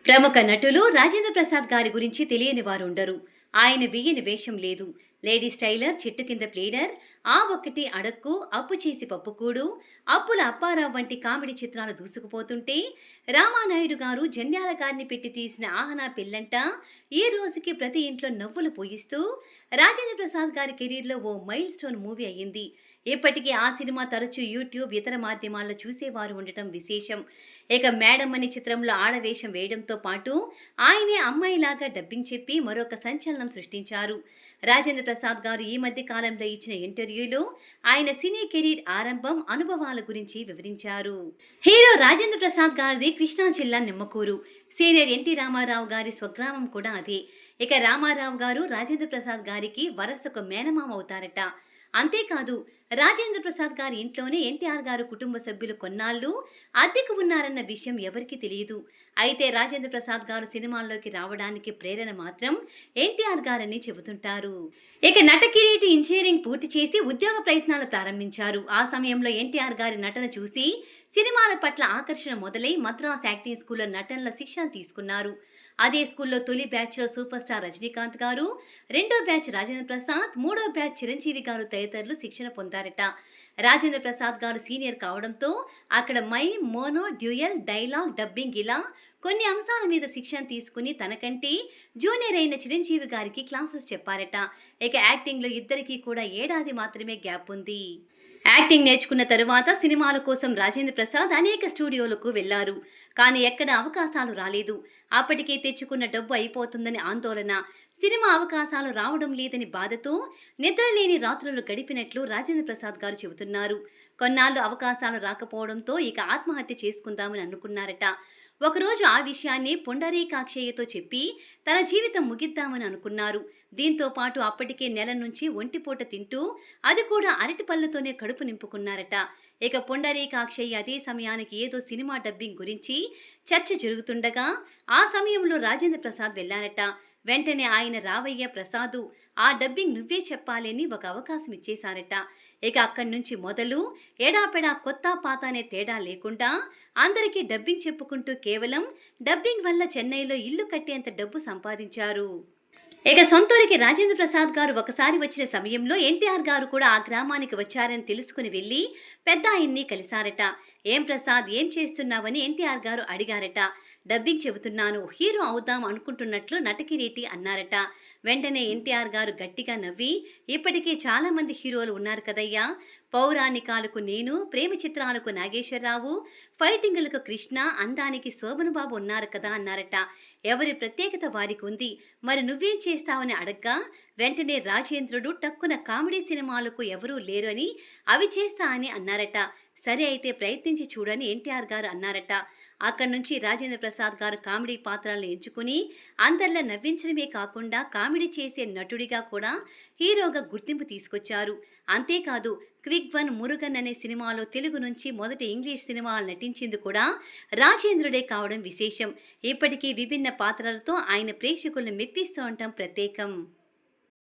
ప్రముఖ నటులు రాజేంద్ర ప్రసాద్ గారి గురించి తెలియని వారు ఉండరు. ఆయన వెయ్యని వేషం లేదు. లేడీస్ టైలర్, చెట్టు కింద ప్లేడర్, ఆ ఒక్కటి అడక్కు, అప్పు చేసి పప్పుకూడు, అప్పుల అప్పారావు వంటి కామెడీ చిత్రాలు దూసుకుపోతుంటే, రామానాయుడు గారు జంధ్యాల గారిని పెట్టి తీసిన ఆహనా పెళ్ళంట ఈ రోజుకి ప్రతి ఇంట్లో నవ్వులు పోయిస్తూ రాజేంద్ర ప్రసాద్ గారి కెరీర్లో ఓ మైల్ స్టోన్ మూవీ అయ్యింది. ఇప్పటికీ ఆ సినిమా తరచూ యూట్యూబ్, ఇతర మాధ్యమాల్లో చూసేవారు ఉండటం విశేషం. ఇక మేడం అనే చిత్రంలో ఆడవేషం వేయడంతో పాటు ఆయనే అమ్మాయిలాగా డబ్బింగ్ చెప్పి మరొక సంచలనం సృష్టించారు. రాజేంద్ర ప్రసాద్ గారు ఈ మధ్య కాలంలో ఇచ్చిన ఇంటర్వ్యూలో ఆయన సినీ కెరీర్ ఆరంభం, అనుభవాల గురించి వివరించారు. హీరో రాజేంద్ర ప్రసాద్ గారిది కృష్ణా జిల్లా నిమ్మకూరు. సీనియర్ ఎన్టీ రామారావు గారి స్వగ్రామం కూడా అదే. ఇక రామారావు గారు రాజేంద్ర ప్రసాద్ గారికి వరసకు మేనమామ అవుతారట. అంతేకాదు, రాజేంద్ర ప్రసాద్ గారి ఇంట్లోనే ఎన్టీఆర్ గారు కుటుంబ సభ్యులు కొన్నాళ్ళు అద్దెకు ఉన్నారన్న విషయం ఎవరికీ తెలియదు. అయితే రాజేంద్ర ప్రసాద్ గారు సినిమాల్లోకి రావడానికి ప్రేరణ మాత్రం ఎన్టీఆర్ గారని చెబుతుంటారు. ఇక నటకిరీటి ఇంజనీరింగ్ పూర్తి చేసి ఉద్యోగ ప్రయత్నాలు ప్రారంభించారు. ఆ సమయంలో ఎన్టీఆర్ గారి నటన చూసి సినిమాల పట్ల ఆకర్షణ మొదలై మద్రాస్ యాక్టింగ్ స్కూల్లో నటనలో శిక్షణ తీసుకున్నారు. అదే స్కూల్లో తొలి బ్యాచ్లో సూపర్ స్టార్ రజనీకాంత్ గారు, రెండో బ్యాచ్ రాజేంద్ర ప్రసాద్, మూడో బ్యాచ్ చిరంజీవి గారు తదితరులు శిక్షణ పొందారట. రాజేంద్ర ప్రసాద్ గారు సీనియర్ కావడంతో అక్కడ మోనో, డ్యూయల్, డైలాగ్, డబ్బింగ్ ఇలా కొన్ని అంశాల మీద శిక్షణ తీసుకుని తనకంటే జూనియర్ అయిన చిరంజీవి గారికి క్లాసెస్ చెప్పారట. ఇక యాక్టింగ్లో ఇద్దరికీ కూడా ఏడాది మాత్రమే గ్యాప్ ఉంది. యాక్టింగ్ నేర్చుకున్న తరువాత సినిమాల కోసం రాజేంద్ర ప్రసాద్ అనేక స్టూడియోలకు వెళ్లారు. కానీ ఎక్కడ అవకాశాలు రాలేదు. అప్పటికే తెచ్చుకున్న డబ్బు అయిపోతుందని ఆందోళన, సినిమా అవకాశాలు రావడం లేదని బాధతో నిద్రలేని రాత్రులు గడిపినట్లు రాజేంద్ర ప్రసాద్ గారు చెబుతున్నారు. కొన్నాళ్ళు అవకాశాలు రాకపోవడంతో ఇక ఆత్మహత్య చేసుకుందామని అనుకున్నారట. ఒకరోజు ఆ విషయాన్ని పుండరీకాక్షయ్యతో చెప్పి తన జీవితం ముగిద్దామని అనుకున్నారు. దీంతో పాటు అప్పటికే నెల నుంచి ఒంటిపూట తింటూ, అది కూడా అరటి పళ్ళతోనే కడుపు నింపుకున్నారట. ఇక పుండరీకాక్షయ్య అదే సమయానికి ఏదో సినిమా డబ్బింగ్ గురించి చర్చ జరుగుతుండగా ఆ సమయంలో రాజేంద్ర ప్రసాద్ వెళ్లారట. వెంటనే ఆయన రావయ్య ప్రసాదు, ఆ డబ్బింగ్ నువ్వే చెప్పాలని ఒక అవకాశం ఇచ్చేశారట. ఇక అక్కడి నుంచి మొదలు ఎడాపెడా కొత్త పాత అనే తేడా లేకుండా అందరికీ డబ్బింగ్ చెప్పుకుంటూ కేవలం డబ్బింగ్ వల్ల చెన్నైలో ఇల్లు కట్టేంత డబ్బు సంపాదించారు. ఇక సొంతూరికి రాజేంద్ర ప్రసాద్ గారు ఒకసారి వచ్చిన సమయంలో ఎన్టీఆర్ గారు కూడా ఆ గ్రామానికి వచ్చారని తెలుసుకుని వెళ్లి పెద్ద ఆయన్ని కలిశారట. ఏం ప్రసాద్, ఏం చేస్తున్నావని ఎన్టీఆర్ గారు అడిగారట. డబ్బింగ్ చెబుతున్నాను, హీరో అవుదాం అనుకుంటున్నట్లు నటకిరీటి అన్నారట. వెంటనే ఎన్టీఆర్ గారు గట్టిగా నవ్వి, ఇప్పటికే చాలా మంది హీరోలు ఉన్నారు కదయ్యా, పౌరాణికాలకు నేను, ప్రేమ చిత్రాలకు నాగేశ్వరరావు, ఫైటింగులకు కృష్ణ, అందానికి శోభనబాబు ఉన్నారు కదా అన్నారట. ఎవరి ప్రత్యేకత వారికి ఉంది, మరి నువ్వేం చేస్తావని అడగ్గా వెంటనే రాజేంద్రుడు టక్కున కామెడీ సినిమాలకు ఎవరూ లేరు అని అవి చేస్తా అని అన్నారట. సరే అయితే ప్రయత్నించి చూడని ఎన్టీఆర్ గారు అన్నారట. అక్కడి నుంచి రాజేంద్ర ప్రసాద్ గారు కామెడీ పాత్రలను ఎంచుకుని అందరిలా నవ్వించడమే కాకుండా కామెడీ చేసే నటుడిగా కూడా హీరోగా గుర్తింపు తీసుకొచ్చారు. అంతేకాదు, క్విక్ 1 మురుగన్ అనే సినిమాలో తెలుగు నుంచి మొదటి ఇంగ్లీష్ సినిమాలు నటించింది కూడా రాజేంద్రుడే కావడం విశేషం. ఇప్పటికీ విభిన్న పాత్రలతో ఆయన ప్రేక్షకులను మెప్పిస్తూ ఉండటం ప్రత్యేకం.